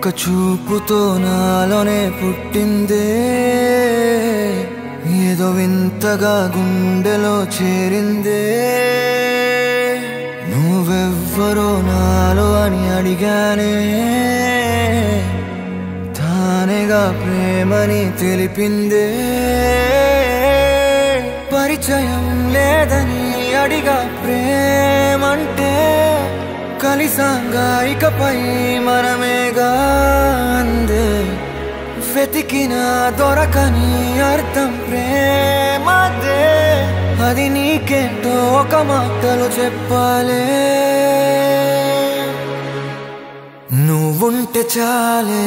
ఒక చూపుతో నాలోనే పుట్టిందే ఏదో వింతగా గుండెలో చేరిందే నువ్వెవ్వరో నాలో అని అడిగానే తానేగా ప్రేమని తెలిపిందే పరిచయం లేదని అడిగా ప్రేమంటే కలిసాంగా ఇకపై మనమేగా అందే వెతికిన దొరకని అర్థం ప్రేమదే అది నీకేంటో ఒక మాటలో చెప్పాలే నువ్వుంటే చాలే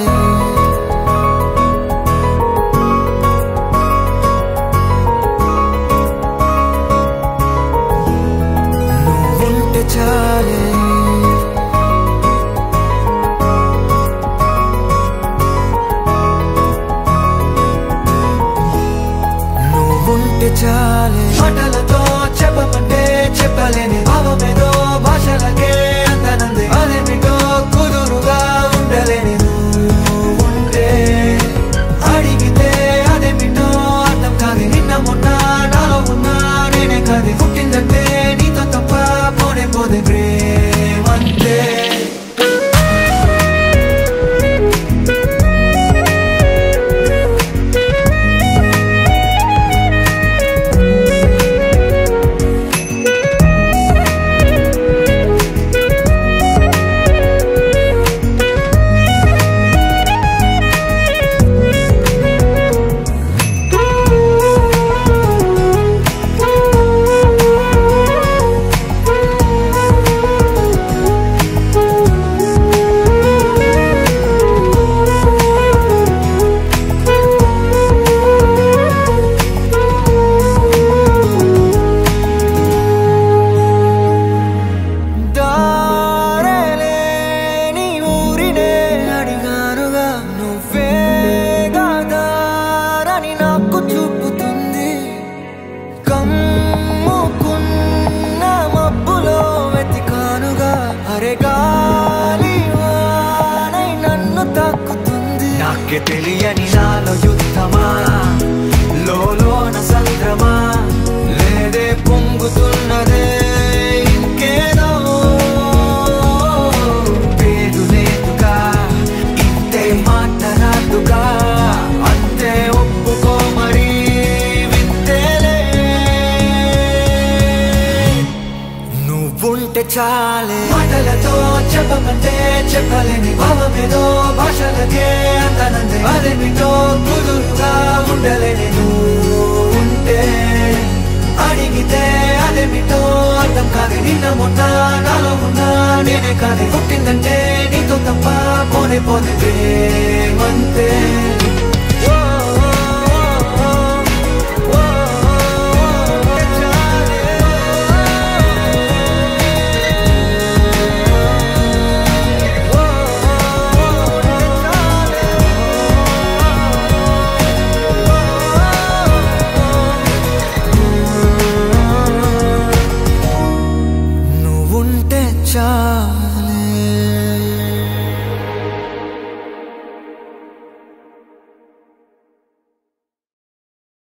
నువ్వుంటే చాలే చాలే మాటలతో చెప్పమంటే చెప్పలేని భావమేదో భాషలకే అందనంది అదేమిటో కుదురుగా ఉండలేని ఉంటే అడిగితే అదేమిటో అర్థం కాదు నిన్న మొన్న నాలో ఉన్నా నేనే కాదు పుట్టిందంటే నీతో తప్ప పోనే పోదే ప్రేమంతే నాకే తెలియని నాలో యుద్ధమా లోన సంద్రమా లేదే పొంగుతున్నదే ఇంకేదో పేరు లేదుగా ఇంతే మాట రాదుగా అంతే ఒప్పుకో మరి వింతేలే నువ్వుంటే చాలే మాటలతో చెప్పమంటే చెప్పలేని భావమేదో భాషలకే అందనందే అదేమిటో కుదురుగా ఉండలేని ఉంటే అడిగితే అదేమిటో అర్థం కాదు నిన్న మొన్న నాలో ఉన్నా నేనే కాదు పుట్టిందంటే నీతో తప్ప పోనే పోతే ప్రేమంతే